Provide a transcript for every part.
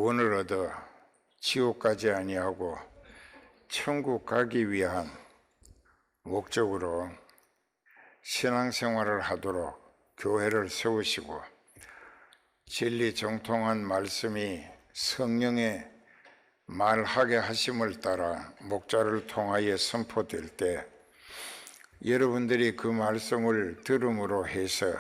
구원을 얻어 지옥 가지 아니하고 천국 가기 위한 목적으로 신앙생활을 하도록 교회를 세우시고 진리 정통한 말씀이 성령의 말하게 하심을 따라 목자를 통하여 선포될 때 여러분들이 그 말씀을 들음으로 해서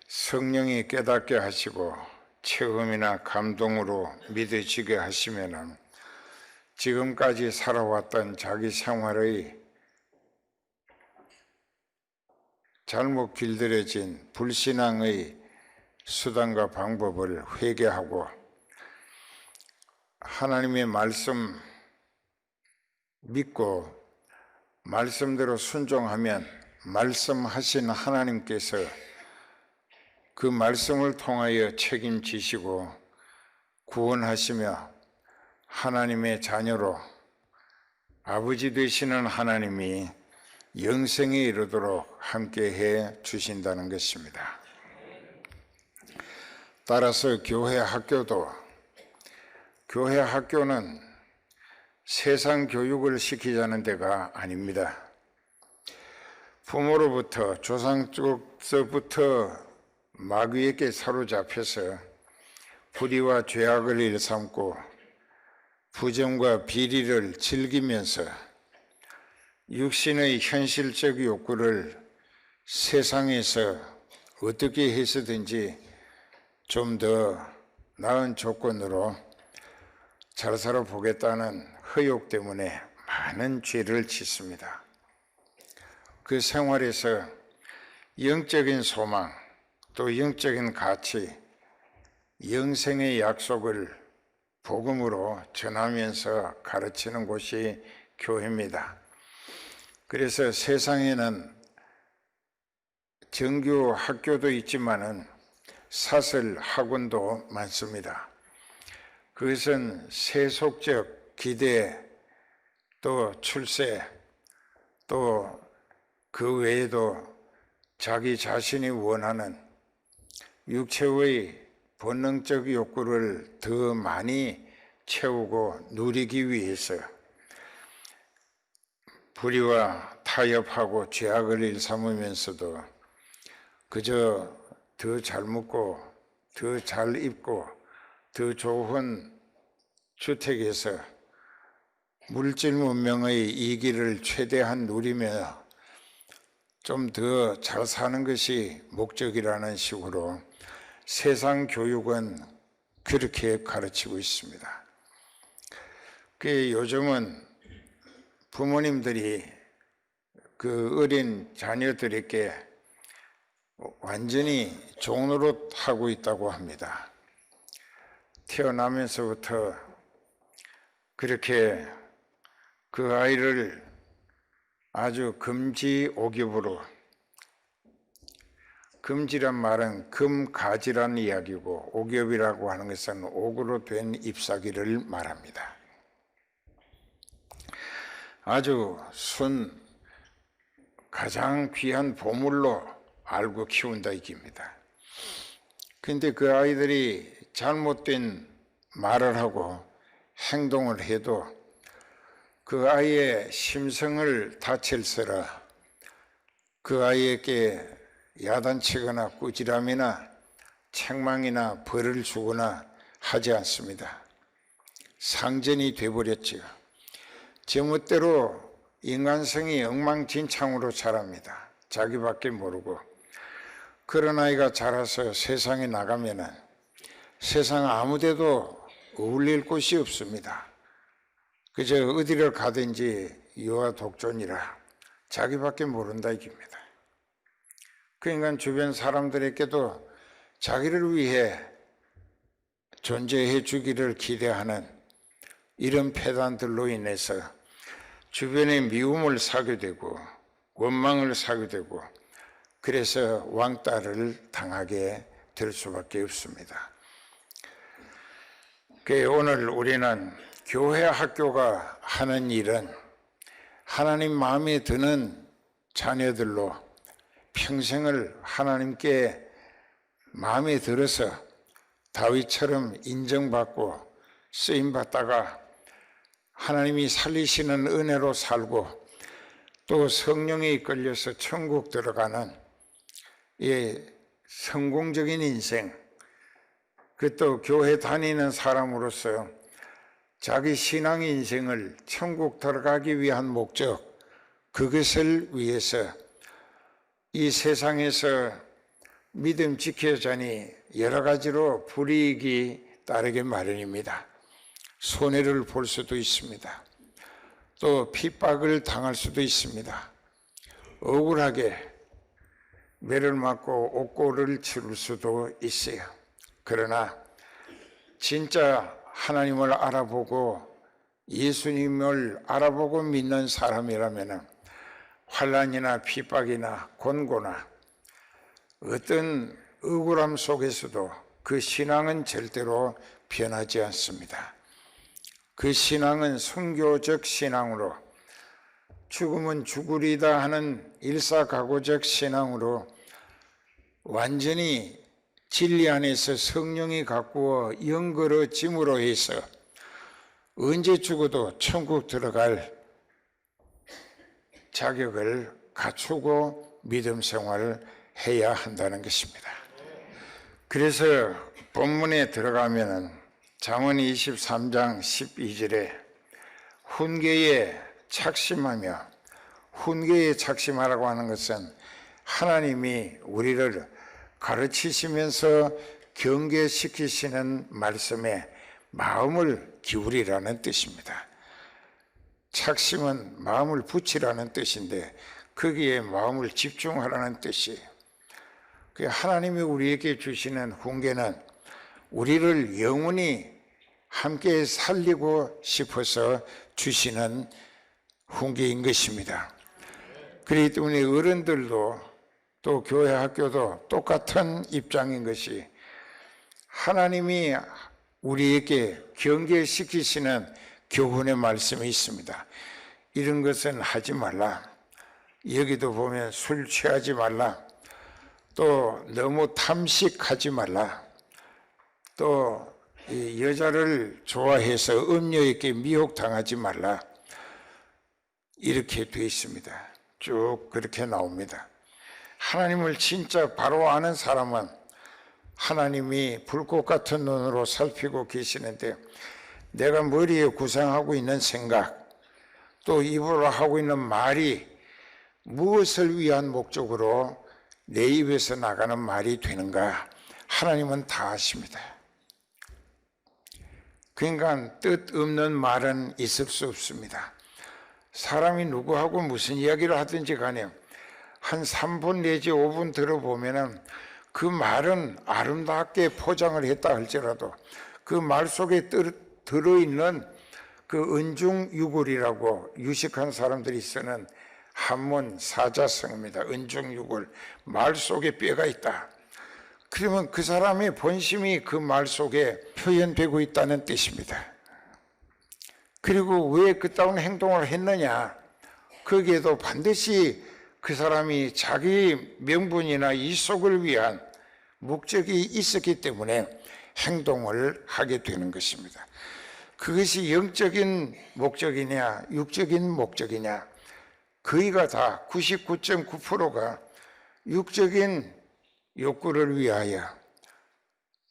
성령이 깨닫게 하시고 체험이나 감동으로 믿어지게 하시면은 지금까지 살아왔던 자기 생활의 잘못 길들여진 불신앙의 수단과 방법을 회개하고 하나님의 말씀 믿고 말씀대로 순종하면 말씀하신 하나님께서 그 말씀을 통하여 책임지시고 구원하시며 하나님의 자녀로 아버지 되시는 하나님이 영생에 이르도록 함께해 주신다는 것입니다. 따라서 교회 학교는 세상 교육을 시키자는 데가 아닙니다. 부모로부터 조상 쪽서부터 마귀에게 사로잡혀서 불의와 죄악을 일삼고 부정과 비리를 즐기면서 육신의 현실적 욕구를 세상에서 어떻게 해서든지 좀 더 나은 조건으로 잘 살아보겠다는 허욕 때문에 많은 죄를 짓습니다. 그 생활에서 영적인 소망, 또 영적인 가치, 영생의 약속을 복음으로 전하면서 가르치는 곳이 교회입니다. 그래서 세상에는 정규 학교도 있지만은 사설 학원도 많습니다. 그것은 세속적 기대, 또 출세, 또 그 외에도 자기 자신이 원하는 육체의 본능적 욕구를 더 많이 채우고 누리기 위해서 불의와 타협하고 죄악을 일삼으면서도 그저 더 잘 먹고 더 잘 입고 더 좋은 주택에서 물질 문명의 이기를 최대한 누리며 좀 더 잘 사는 것이 목적이라는 식으로 세상 교육은 그렇게 가르치고 있습니다. 요즘은 부모님들이 그 어린 자녀들에게 완전히 종노릇하고 있다고 합니다. 태어나면서부터 그렇게 그 아이를 아주 금지옥엽으로, 금지란 말은 금가지란 이야기고 옥엽이라고 하는 것은 옥으로 된 잎사귀를 말합니다. 아주 가장 귀한 보물로 알고 키운다 이깁니다. 그런데 그 아이들이 잘못된 말을 하고 행동을 해도 그 아이의 심성을 다칠세라 그 아이에게 야단치거나 꾸지람이나 책망이나 벌을 주거나 하지 않습니다. 상전이 돼버렸지요. 제멋대로 인간성이 엉망진창으로 자랍니다. 자기밖에 모르고. 그런 아이가 자라서 세상에 나가면은 세상 아무데도 어울릴 곳이 없습니다. 그저 어디를 가든지 유아 독존이라 자기밖에 모른다 이깁니다. 그러니까 주변 사람들에게도 자기를 위해 존재해 주기를 기대하는 이런 패단들로 인해서 주변에 미움을 사게 되고 원망을 사게 되고 그래서 왕따를 당하게 될 수밖에 없습니다. 오늘 우리는 교회 학교가 하는 일은 하나님 마음에 드는 자녀들로 평생을 하나님께 마음에 들어서 다윗처럼 인정받고 쓰임받다가 하나님이 살리시는 은혜로 살고 또 성령에 이끌려서 천국 들어가는 성공적인 인생, 또 교회 다니는 사람으로서 자기 신앙 인생을 천국 들어가기 위한 목적, 그것을 위해서 이 세상에서 믿음 지켜자니 여러 가지로 불이익이 따르기 마련입니다. 손해를 볼 수도 있습니다. 또 핍박을 당할 수도 있습니다. 억울하게 매를 맞고 옥고를 치를 수도 있어요. 그러나 진짜 하나님을 알아보고 예수님을 알아보고 믿는 사람이라면 환난이나 핍박이나 곤고나 어떤 억울함 속에서도 그 신앙은 절대로 변하지 않습니다. 그 신앙은 순교적 신앙으로, 죽으면 죽으리다 하는 일사각오적 신앙으로 완전히 진리 안에서 성령이 가꾸어 연걸어짐으로 해서 언제 죽어도 천국 들어갈 자격을 갖추고 믿음 생활을 해야 한다는 것입니다. 그래서 본문에 들어가면은 잠언 23장 12절에 훈계에 착심하며, 훈계에 착심하라고 하는 것은 하나님이 우리를 가르치시면서 경계시키시는 말씀에 마음을 기울이라는 뜻입니다. 착심은 마음을 붙이라는 뜻인데 거기에 마음을 집중하라는 뜻이에요. 하나님이 우리에게 주시는 훈계는 우리를 영원히 함께 살리고 싶어서 주시는 훈계인 것입니다. 그렇기 때문에 어른들도 또 교회 학교도 똑같은 입장인 것이, 하나님이 우리에게 경계시키시는 교훈의 말씀이 있습니다. 이런 것은 하지 말라. 여기도 보면 술 취하지 말라. 또 너무 탐식하지 말라. 또 여자를 좋아해서 음녀에게 미혹당하지 말라. 이렇게 되어 있습니다. 쭉 그렇게 나옵니다. 하나님을 진짜 바로 아는 사람은 하나님이 불꽃 같은 눈으로 살피고 계시는데, 내가 머리에 구상하고 있는 생각, 또 입으로 하고 있는 말이 무엇을 위한 목적으로 내 입에서 나가는 말이 되는가, 하나님은 다 아십니다. 그러니까 뜻 없는 말은 있을 수 없습니다. 사람이 누구하고 무슨 이야기를 하든지 간에 한 3분 내지 5분 들어보면은 그 말은 아름답게 포장을 했다 할지라도 그 말 속에 들어있는 그 은중유골이라고 유식한 사람들이 쓰는 한문 사자성어입니다. 은중유골, 말 속에 뼈가 있다. 그러면 그 사람의 본심이 그 말 속에 표현되고 있다는 뜻입니다. 그리고 왜 그따운 행동을 했느냐, 거기에도 반드시 그 사람이 자기 명분이나 이속을 위한 목적이 있었기 때문에 행동을 하게 되는 것입니다. 그것이 영적인 목적이냐 육적인 목적이냐, 거의가 다 99.9%가 육적인 욕구를 위하여,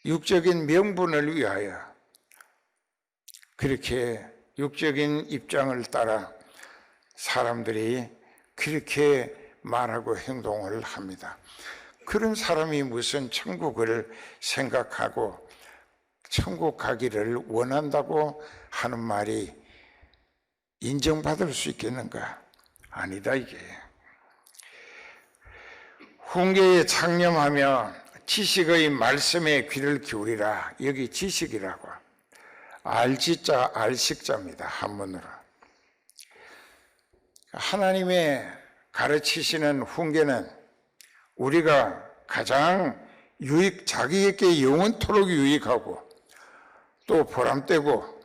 육적인 명분을 위하여 그렇게 육적인 입장을 따라 사람들이 그렇게 말하고 행동을 합니다. 그런 사람이 무슨 천국을 생각하고 천국 가기를 원한다고 하는 말이 인정받을 수 있겠는가? 아니다 이게. 훈계에 창념하며 지식의 말씀에 귀를 기울이라. 여기 지식이라고, 알지자 알식자입니다. 한문으로. 하나님의 가르치시는 훈계는 우리가 가장 자기에게 영원토록 유익하고 또 보람되고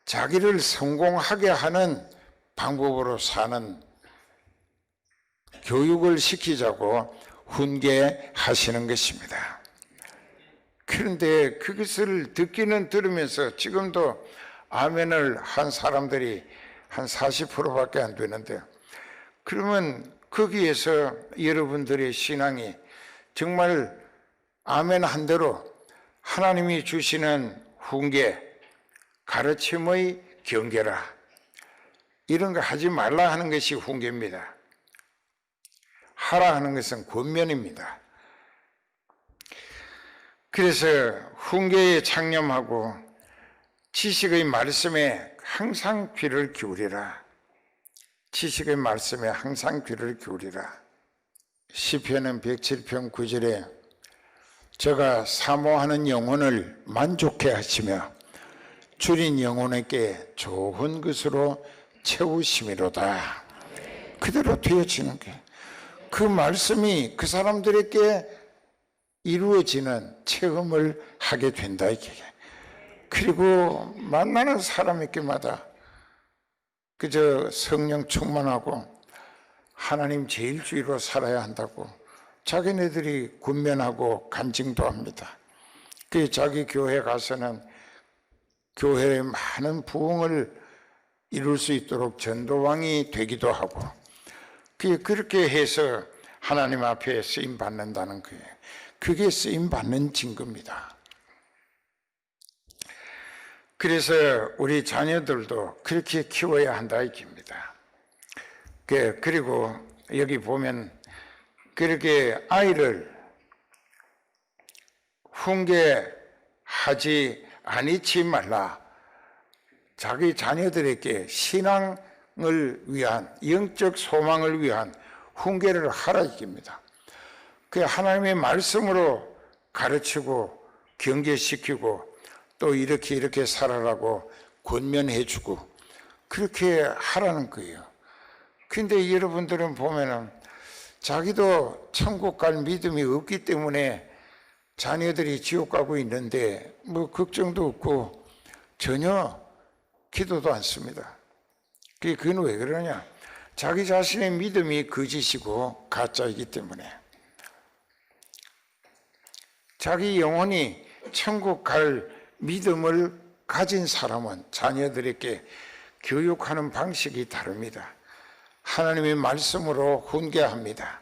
자기를 성공하게 하는 방법으로 사는 교육을 시키자고 훈계하시는 것입니다. 그런데 그것을 듣기는 들으면서 지금도 아멘을 한 사람들이 한 40%밖에 안 되는데, 그러면 거기에서 여러분들의 신앙이 정말 아멘 한 대로 하나님이 주시는 훈계, 가르침의 경계라, 이런 거 하지 말라 하는 것이 훈계입니다. 하라 하는 것은 권면입니다. 그래서 훈계에 창념하고 지식의 말씀에 항상 귀를 기울이라. 지식의 말씀에 항상 귀를 기울이라. 시편은 107편 9절에 저가 사모하는 영혼을 만족해 하시며 줄인 영혼에게 좋은 것으로 채우심이로다. 그대로 되어지는 게, 그 말씀이 그 사람들에게 이루어지는 체험을 하게 된다, 이게. 그리고 만나는 사람에게마다 그저 성령 충만하고 하나님 제일주의로 살아야 한다고 자기네들이 군면하고 간증도 합니다. 그 자기 교회 가서는 교회의 많은 부흥을 이룰 수 있도록 전도왕이 되기도 하고, 그렇게 해서 하나님 앞에 쓰임 받는다는 거예요. 그게 쓰임 받는 증거입니다. 그래서 우리 자녀들도 그렇게 키워야 한다 이겁니다. 그리고 여기 보면 그렇게 아이를 훈계하지 아니치 말라. 자기 자녀들에게 신앙을 위한, 영적 소망을 위한 훈계를 하라 이깁니다. 그 하나님의 말씀으로 가르치고 경계시키고 또 이렇게 살아라고 권면해주고 그렇게 하라는 거예요. 근데 여러분들은 보면은 자기도 천국 갈 믿음이 없기 때문에 자녀들이 지옥 가고 있는데 뭐 걱정도 없고 전혀 기도도 않습니다. 그건 왜 그러냐? 자기 자신의 믿음이 거짓이고 가짜이기 때문에. 자기 영혼이 천국 갈 믿음을 가진 사람은 자녀들에게 교육하는 방식이 다릅니다. 하나님의 말씀으로 훈계합니다.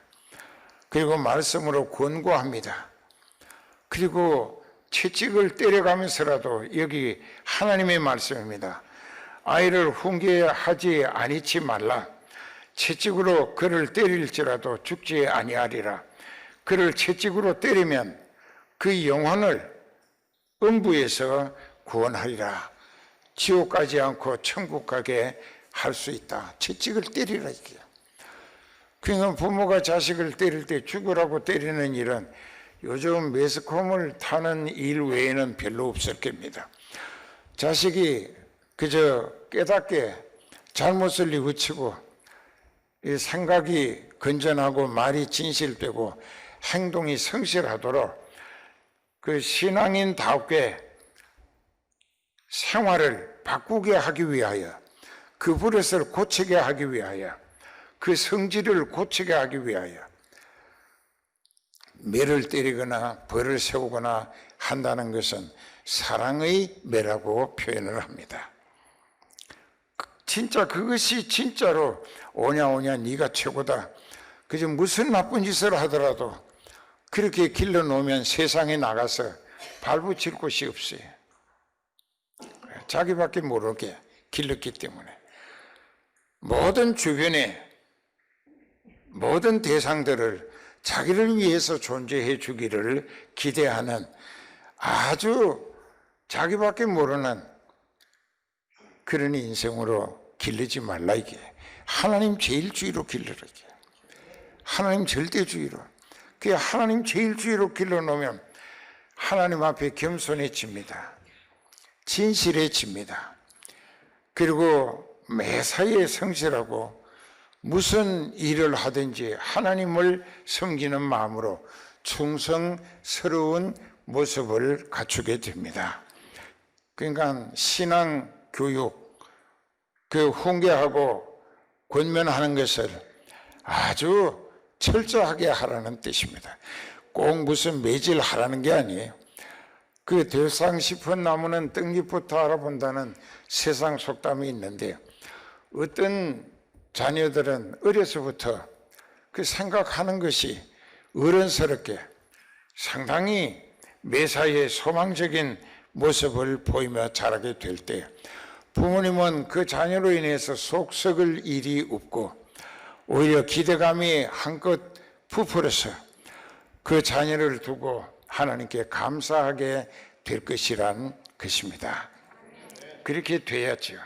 그리고 말씀으로 권고합니다. 그리고 채찍을 때려가면서라도 여기 하나님의 말씀입니다. 아이를 훈계하지 아니치 말라. 채찍으로 그를 때릴지라도 죽지 아니하리라. 그를 채찍으로 때리면 그 영혼을 음부에서 구원하리라. 지옥 가지 않고 천국 가게 할 수 있다. 채찍을 때리라 이게요. 그러니까 부모가 자식을 때릴 때 죽으라고 때리는 일은 요즘 매스컴을 타는 일 외에는 별로 없을 겁니다. 자식이 그저 깨닫게 잘못을 뉘우치고 생각이 건전하고 말이 진실되고 행동이 성실하도록 그 신앙인답게 생활을 바꾸게 하기 위하여, 그 버릇을 고치게 하기 위하여, 그 성질을 고치게 하기 위하여 매를 때리거나 벌을 세우거나 한다는 것은 사랑의 매라고 표현을 합니다. 진짜 그것이 진짜로 오냐 네가 최고다. 그저 무슨 나쁜 짓을 하더라도 그렇게 길러놓으면 세상에 나가서 발붙일 곳이 없어요. 자기밖에 모르게 길렀기 때문에. 모든 주변에 모든 대상들을 자기를 위해서 존재해 주기를 기대하는 아주 자기밖에 모르는 그런 인생으로 길르지 말라 이게. 하나님 제일주의로 길러라 이게. 하나님 절대주의로. 그 하나님 제일주의로 길러놓으면 하나님 앞에 겸손해집니다. 진실해집니다. 그리고 매사에 성실하고 무슨 일을 하든지 하나님을 섬기는 마음으로 충성스러운 모습을 갖추게 됩니다. 그러니까 신앙 교육, 그 훈계하고 권면하는 것을 아주 철저하게 하라는 뜻입니다. 꼭 무슨 매질하라는 게 아니에요. 그 될상 싶은 나무는 떡잎부터 알아본다는 세상 속담이 있는데, 어떤 자녀들은 어려서부터 그 생각하는 것이 어른스럽게 상당히 매사에 소망적인 모습을 보이며 자라게 될 때, 부모님은 그 자녀로 인해서 속 썩을 일이 없고 오히려 기대감이 한껏 부풀어서 그 자녀를 두고 하나님께 감사하게 될 것이란 것입니다. 그렇게 돼야죠.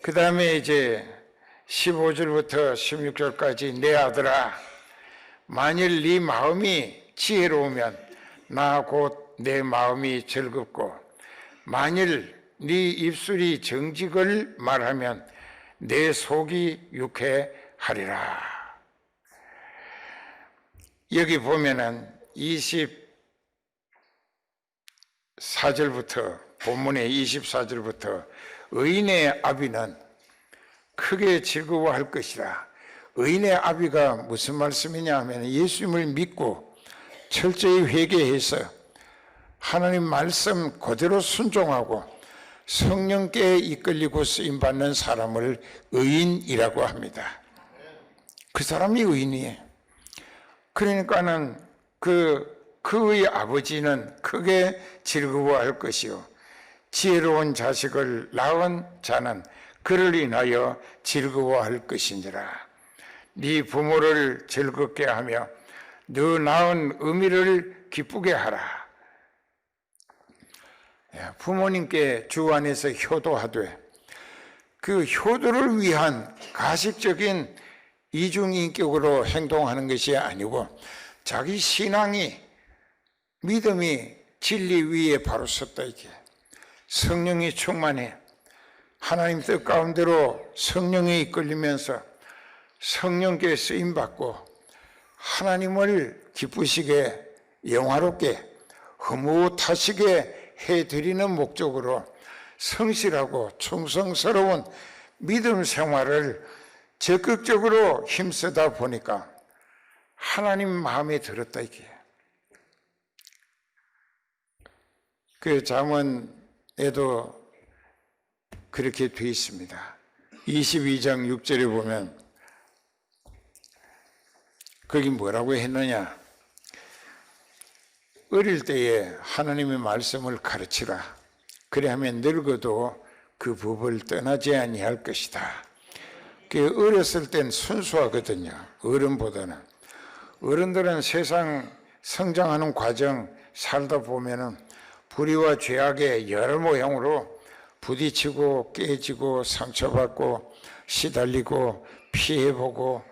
그 다음에 이제 15절부터 16절까지 내 아들아, 만일 네 마음이 지혜로우면 나 곧 내 마음이 즐겁고, 만일 네 입술이 정직을 말하면 내 속이 유쾌하리라. 여기 보면은 24절부터, 본문의 24절부터 의인의 아비는 크게 즐거워할 것이라. 의인의 아비가 무슨 말씀이냐 하면, 예수님을 믿고 철저히 회개해서 하나님 말씀 그대로 순종하고 성령께 이끌리고 쓰임받는 사람을 의인이라고 합니다. 그 사람이 의인이에요. 그러니까는 그의 아버지는 크게 즐거워할 것이요, 지혜로운 자식을 낳은 자는 그를 인하여 즐거워할 것이니라. 네 부모를 즐겁게 하며 너 낳은 어미를 기쁘게 하라. 부모님께 주 안에서 효도하되, 그 효도를 위한 가식적인 이중인격으로 행동하는 것이 아니고 자기 신앙이, 믿음이 진리 위에 바로 섰다, 이게 성령이 충만해 하나님 뜻 가운데로 성령에 이끌리면서 성령께 쓰임받고 하나님을 기쁘시게, 영화롭게, 흐뭇하시게 해드리는 목적으로 성실하고 충성스러운 믿음 생활을 적극적으로 힘쓰다 보니까 하나님 마음에 들었다, 이게. 그 잠언에도 그렇게 돼 있습니다. 22장 6절에 보면 거기 뭐라고 했느냐? 어릴 때에 하나님의 말씀을 가르치라. 그래야면 늙어도 그 법을 떠나지 아니할 것이다. 그 어렸을 땐 순수하거든요, 어른보다는. 어른들은 세상 성장하는 과정 살다 보면은 불의와 죄악의 여러 모형으로 부딪히고 깨지고 상처받고 시달리고 피해보고,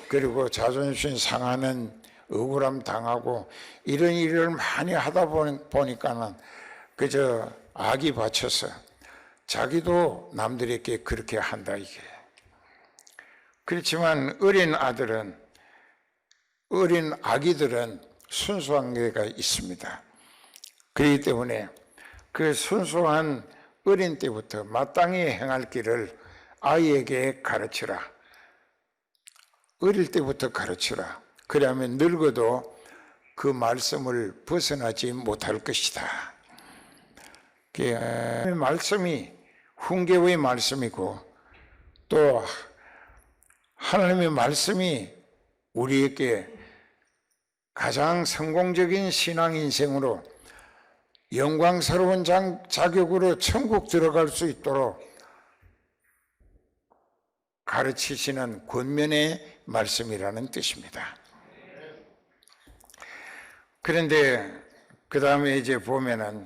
그리고 자존심 상하는 억울함 당하고 이런 일을 많이 하다 보니까는 그저 악이 받쳐서 자기도 남들에게 그렇게 한다, 이게. 그렇지만 어린 아기들은 순수한 게가 있습니다. 그렇기 때문에 그 순수한 어린 때부터 마땅히 행할 길을 아이에게 가르치라. 어릴 때부터 가르치라. 그러면 늙어도 그 말씀을 벗어나지 못할 것이다. 그 말씀이 훈계의 말씀이고, 또 하나님의 말씀이 우리에게 가장 성공적인 신앙 인생으로 영광스러운 자격으로 천국 들어갈 수 있도록 가르치시는 권면의 말씀이라는 뜻입니다. 그런데 그 다음에 이제 보면은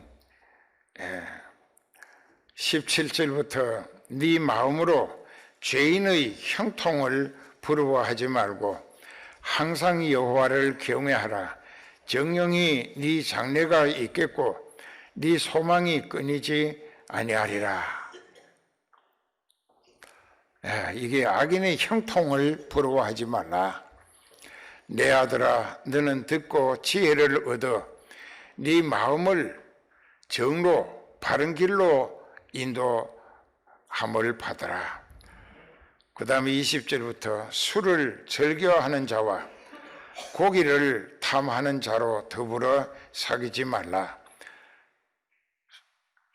17절부터 네 마음으로 죄인의 형통을 부러워하지 말고 항상 여호와를 경외하라. 정령이 네 장래가 있겠고 네 소망이 끊이지 아니하리라. 이게 악인의 형통을 부러워하지 말라. 내 아들아, 너는 듣고 지혜를 얻어 네 마음을 정로 바른 길로 인도함을 받아라. 그 다음에 20절부터 술을 즐겨하는 자와 고기를 탐하는 자로 더불어 사귀지 말라.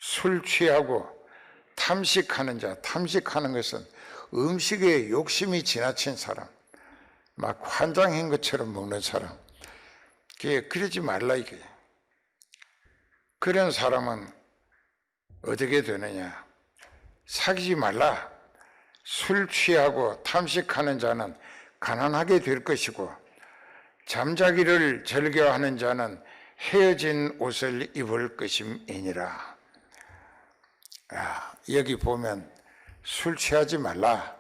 술 취하고 탐식하는 자, 탐식하는 것은 음식에 욕심이 지나친 사람, 막 환장한 것처럼 먹는 사람, 그러지 말라 이게. 그런 사람은 어떻게 되느냐? 사귀지 말라. 술 취하고 탐식하는 자는 가난하게 될 것이고, 잠자기를 즐겨하는 자는 헤어진 옷을 입을 것임이니라. 여기 보면 술 취하지 말라.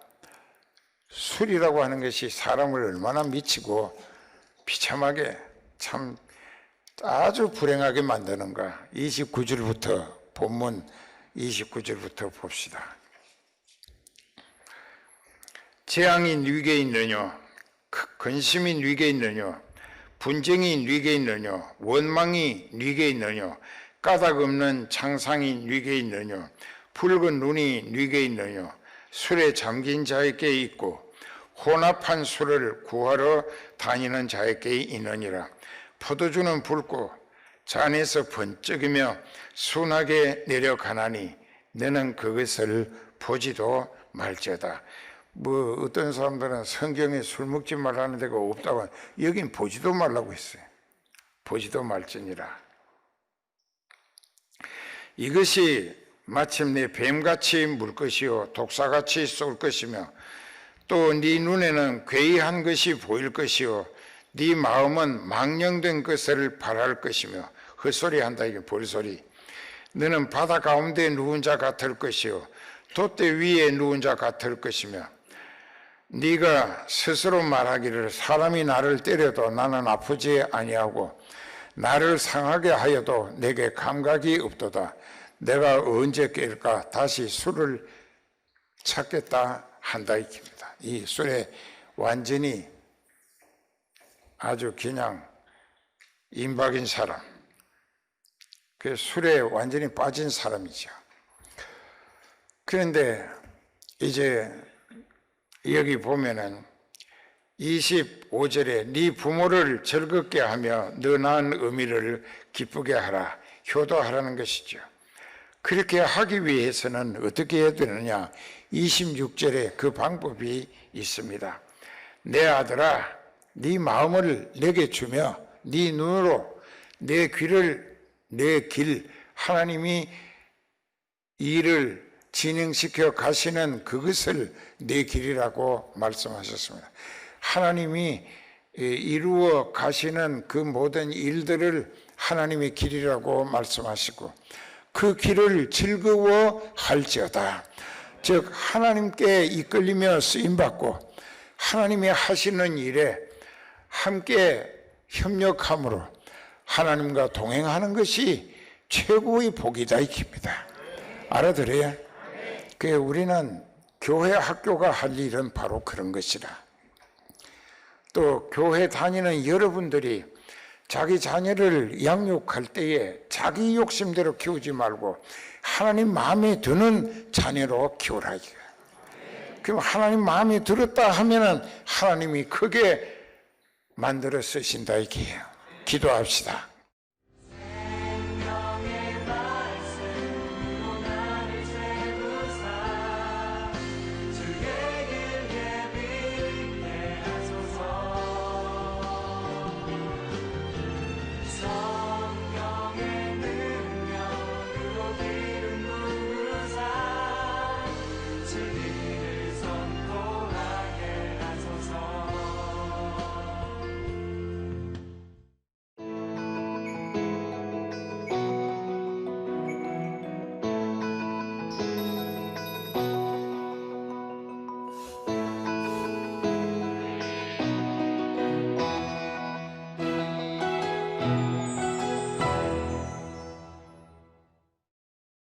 술이라고 하는 것이 사람을 얼마나 미치고 비참하게, 참 아주 불행하게 만드는가. 29절부터 본문 29절부터 봅시다. 재앙이 네게 있느냐? 근심이 네게 있느냐? 분쟁이 네게 있느냐? 원망이 네게 있느냐? 까닭 없는 창상이 네게 있느냐? 붉은 눈이 네게 있느냐? 술에 잠긴 자에게 있고 혼합한 술을 구하러 다니는 자에게 있느니라. 포도주는 붉고 잔에서 번쩍이며 순하게 내려가나니 너는 그것을 보지도 말지어다. 어떤 사람들은 성경에 술 먹지 말라는 데가 없다고, 여긴 보지도 말라고 했어요. 보지도 말지니라. 이것이 마침내 뱀같이 물 것이요 독사같이 쏠 것이며, 또 네 눈에는 괴이한 것이 보일 것이요 네 마음은 망령된 것을 바랄 것이며, 헛소리한다 이게 볼소리. 너는 바다 가운데 누운 자 같을 것이요 돛대 위에 누운 자 같을 것이며, 네가 스스로 말하기를 사람이 나를 때려도 나는 아프지 아니하고 나를 상하게 하여도 내게 감각이 없도다. 내가 언제 깰까? 다시 술을 찾겠다 한다 이깁니다. 이 술에 완전히 아주 그냥 임박인 사람, 그 술에 완전히 빠진 사람이죠. 그런데 이제 여기 보면은 25절에 네 부모를 즐겁게 하며 너 낳은 어미를 기쁘게 하라, 효도하라는 것이죠. 그렇게 하기 위해서는 어떻게 해야 되느냐? 26절에 그 방법이 있습니다. 내 아들아, 네 마음을 내게 주며 네 눈으로 내 귀를, 내 길, 하나님이 일을 진행시켜 가시는 그것을 내 길이라고 말씀하셨습니다. 하나님이 이루어 가시는 그 모든 일들을 하나님의 길이라고 말씀하시고, 그 길을 즐거워할지어다. 즉 하나님께 이끌리며 쓰임받고 하나님이 하시는 일에 함께 협력함으로 하나님과 동행하는 것이 최고의 복이다 이깁니다. 알아들어요? 그 우리는 교회 학교가 할 일은 바로 그런 것이라. 또 교회 다니는 여러분들이 자기 자녀를 양육할 때에 자기 욕심대로 키우지 말고 하나님 마음에 드는 자녀로 키우라. 그럼 하나님 마음에 들었다 하면은 하나님이 크게 만들어 쓰신다 이게요. 기도합시다.